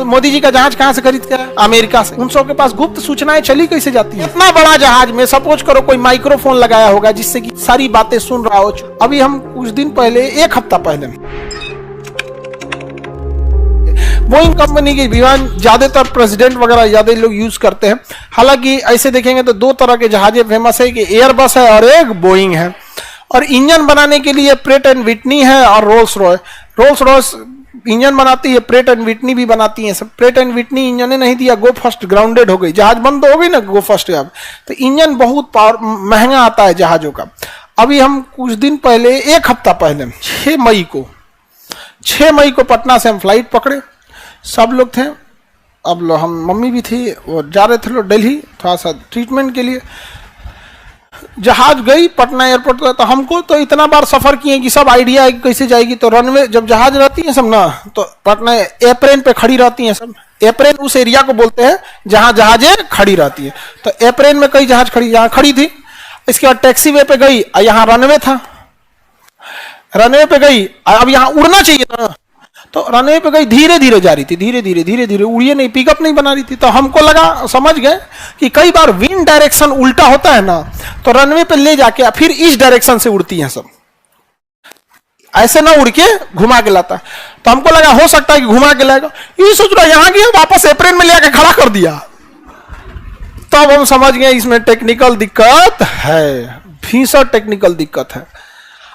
मोदी जी का जहाज कहां से खरीद के आया? अमेरिका से। उन सबके पास गुप्त सूचनाएं चली कैसे जाती है? इतना बड़ा जहाज में सपोज करो कोई माइक्रोफोन लगाया होगा जिससे कि सारी बातें सुन रहा हो। अभी हम कुछ दिन पहले, एक हफ्ता पहले, बोइंग कंपनी के विमान ज्यादातर प्रेसिडेंट वगैरह ज्यादा लोग यूज करते हैं। हालांकि ऐसे देखेंगे तो दो तरह के जहाजें फेमस है कि एयरबस है और एक बोइंग है। और इंजन बनाने के लिए प्रेट एंड विटनी है और Rolls Royce. Rolls Royce engine बनाती है, प्रेट एंड विटनी भी बनाती है। सब प्रेट एंड विटनी इंजन ने नहीं दिया, गो फर्स्ट ग्राउंडेड हो गई, जहाज बंद हो गई ना गो फर्स्ट। अब तो इंजन बहुत महंगा आता है जहाजों का। अभी हम कुछ दिन पहले, एक हफ्ता पहले, 6 मई को पटना से हम फ्लाइट पकड़े। सब लोग थे, अब हम मम्मी भी थी, और जा रहे थे लोग दिल्ली थोड़ा सा ट्रीटमेंट के लिए। जहाज गई पटना एयरपोर्ट तो हमको तो इतना बार सफर किए कि सब आइडिया है कि कैसे जाएगी। तो रनवे जब जहाज रहती है सब ना, तो पटना एयरप्लेन पे खड़ी रहती है सब। एयरप्लेन उस एरिया को बोलते हैं जहां जहाजें खड़ी रहती है। तो एयरप्लेन में कई जहाज खड़ी, यहाँ खड़ी थी। इसके बाद टैक्सी वे पे गई, यहाँ रनवे था, रनवे पे गई। अब यहाँ उड़ना चाहिए था, तो रनवे पे गई, धीरे धीरे जा रही थी, धीरे धीरे उड़िए नहीं, पिकअप नहीं बना रही थी। तो हमको लगा, समझ गए कि कई बार विंड डायरेक्शन उल्टा होता है ना, तो रनवे पे ले जाके फिर इस डायरेक्शन से उड़ती हैं सब, ऐसे ना उड़ के घुमा के लाता है। तो हमको लगा हो सकता है कि घुमा के लाएगा। ये सोच रहा यहाँ गया, वापस अप्रैल में ले आके खड़ा कर दिया। तब हम समझ गए इसमें टेक्निकल दिक्कत है, भीषण टेक्निकल दिक्कत है।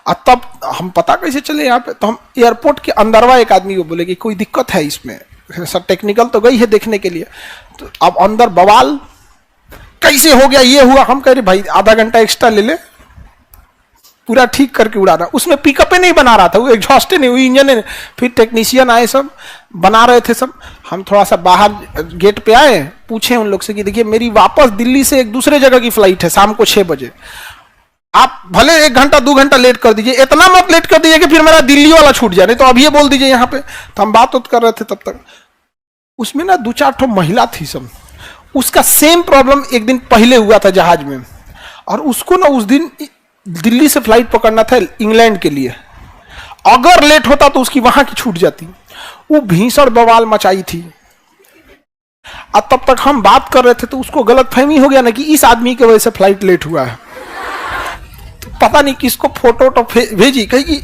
और तब हम पता कैसे चले यहाँ पे, तो हम एयरपोर्ट के अंदरवा एक आदमी को बोले कि कोई दिक्कत है इसमें, सर टेक्निकल तो गई है देखने के लिए। तो अब अंदर बवाल कैसे हो गया, ये हुआ। हम कह रहे भाई आधा घंटा एक्स्ट्रा ले ले, पूरा ठीक करके उड़ाना। उसमें पिकअप नहीं बना रहा था, वो एग्जॉस्ट नहीं हुई इंजन। फिर टेक्नीशियन आए, सब बना रहे थे सब। हम थोड़ा सा बाहर गेट पे आए, पूछे उन लोग से कि देखिए मेरी वापस दिल्ली से एक दूसरे जगह की फ्लाइट है शाम को 6 बजे, आप भले 1 घंटा 2 घंटा लेट कर दीजिए, इतना मत लेट कर दीजिए कि फिर मेरा दिल्ली वाला छूट जाए, नहीं तो अभी ये बोल दीजिए यहाँ पे। तो हम बात कर रहे थे तब तक उसमें ना 2-4 ठो महिला थी सब। उसका सेम प्रॉब्लम एक दिन पहले हुआ था जहाज में, और उसको ना उस दिन दिल्ली से फ्लाइट पकड़ना था इंग्लैंड के लिए। अगर लेट होता तो उसकी वहां की छूट जाती। वो भीषण बवाल मचाई थी। और तब तक हम बात कर रहे थे तो उसको गलतफहमी हो गया ना कि इस आदमी की वजह से फ्लाइट लेट हुआ है। पता नहीं किसको फोटो तो भेजी, कही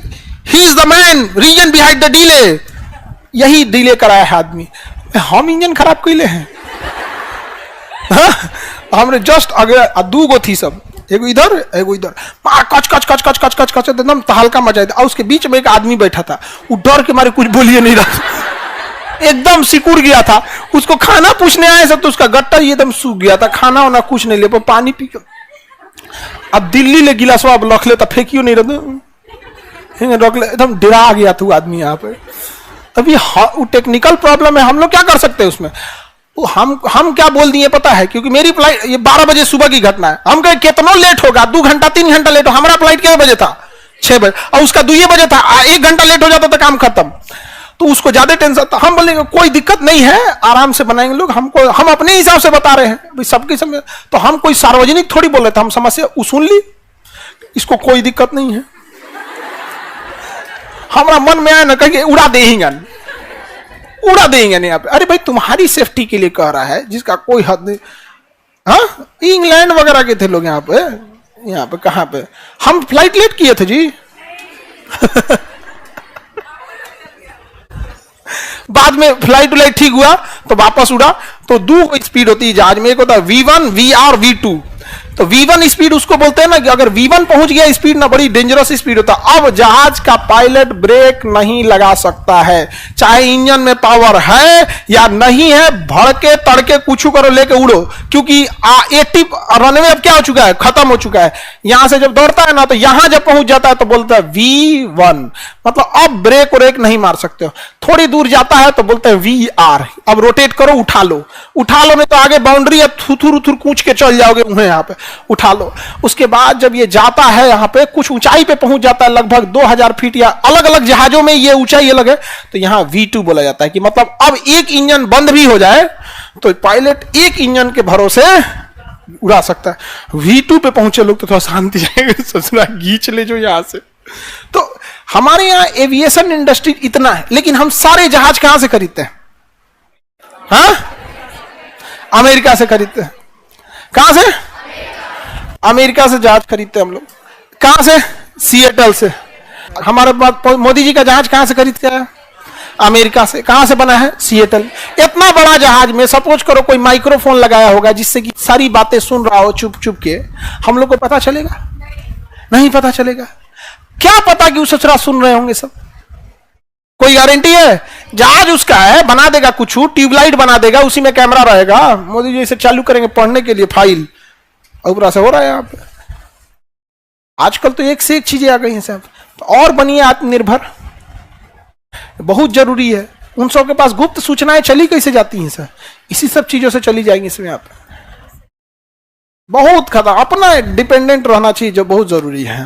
ही is the main reason behind the delay, यही डिले कराया है आदमी। हम इंजन खराब कैले हैं। हमने जस्ट अगर 2 गो थी सब, एगो इधर एगो इधर, कच कच कच कच कच कच कच एकदम तहलका मचा था। और उसके बीच में एक आदमी बैठा था, वो डर के मारे कुछ बोलिए नहीं रहा, एकदम सिकुड़ गया था। उसको खाना पूछने आए सब तो उसका गट्टा ये एकदम सूख गया था, खाना वाना कुछ नहीं ले पर पानी पी के। अब दिल्ली ले गिलास अब रख ले तो फेंकियो नहीं रहता, रख ले, एकदम डरा गया था आदमी यहाँ पे। अभी वो टेक्निकल प्रॉब्लम है, हम लोग क्या कर सकते हैं उसमें। हम क्या बोल दिए पता है, क्योंकि मेरी फ्लाइट ये 12 बजे सुबह की घटना है। हम कहे कितना लेट होगा, 2 घंटा 3 घंटा लेट हो। हमारा फ्लाइट कितने बजे था, 6 बजे, और उसका 2 बजे था। 1 घंटा लेट हो जाता था काम खत्म, तो उसको ज्यादा टेंशन था। हम बोलेंगे कोई दिक्कत नहीं है, आराम से बनाएंगे लोग, हमको हम अपने हिसाब से बता रहे हैं भाई, सबके समय। तो हम कोई सार्वजनिक थोड़ी बोल रहे थे, हम समस्या सुन ली, इसको कोई दिक्कत नहीं है। हमारा मन में आया ना कहीं उड़ा देंगे, उड़ा देंगे नहीं यहाँ पे। अरे भाई तुम्हारी सेफ्टी के लिए कह रहा है, जिसका कोई हद नहीं। हाँ, इंग्लैंड वगैरह के थे लोग यहाँ पे कहाँ पे। हम फ्लाइट लेट किए थे जी। बाद में फ्लाइट ठीक हुआ तो वापस उड़ा। तो 2 स्पीड होती है जहाज में, एक होता है V1 VR V2। तो V1 स्पीड उसको बोलते हैं ना कि अगर V1 पहुंच गया स्पीड ना, बड़ी डेंजरस स्पीड होता है। अब जहाज का पायलट ब्रेक नहीं लगा सकता है, चाहे इंजन में पावर है या नहीं है, भड़के तड़के कुछ करो लेके उड़ो, क्योंकि 80 रनवे अब क्या हो चुका है, खत्म हो चुका है। यहां से जब दौड़ता है ना, तो यहां जब पहुंच जाता है तो बोलता है V1, मतलब अब ब्रेक व्रेक नहीं मार सकते हो। थोड़ी दूर जाता है तो बोलते हैं VR, अब रोटेट करो, उठा लो नहीं तो आगे बाउंड्री अब थुथुर उथुर कूच के चल जाओगे उन्हें, यहाँ पे उठा लो। उसके बाद जब ये जाता है यहाँ पे कुछ ऊंचाई पे पहुंच जाता है, लगभग 2000 फीट, या अलग अलग जहाजों में ये ऊंचाई अलग है, तो यहाँ V2 बोला जाता है कि मतलब अब एक इंजन बंद भी हो जाए तो पायलट एक इंजन के भरोसे उड़ा सकता है। V2 पे पहुंचे लोग तो थोड़ा शांति जाएगा, ससुरा गीच ले जो यहां से। तो हमारे यहाँ एविएशन इंडस्ट्री इतना है, लेकिन हम सारे जहाज कहां से खरीदते हैं, हाँ, अमेरिका से खरीदते हैं। कहां से? अमेरिका से जहाज खरीदते हैं हम लोग। कहां से? सिएटल से। हमारे मोदी जी का जहाज कहां से खरीद के आया? अमेरिका से। कहां से बना है? सिएटल। इतना बड़ा जहाज में सपोज करो कोई माइक्रोफोन लगाया होगा जिससे कि सारी बातें सुन रहा हो चुप चुप के, हम लोग को पता चलेगा? नहीं पता चलेगा। क्या पता कि उस सचरा सुन रहे होंगे सब? कोई गारंटी है? जहाज उसका है, बना देगा कुछ, ट्यूबलाइट बना देगा, उसी में कैमरा रहेगा। मोदी जी इसे चालू करेंगे पढ़ने के लिए फाइल, और से हो रहा है यहाँ पे। आजकल तो एक से एक चीजें आ गई हैं साहब। तो और बनिए आत्मनिर्भर, बहुत जरूरी है। उन सब के पास गुप्त सूचनाएं चली कैसे जाती हैं सर? इसी सब चीजों से चली जाएंगी इसमें। आप बहुत खतरा, अपना डिपेंडेंट रहना चाहिए जो बहुत जरूरी है।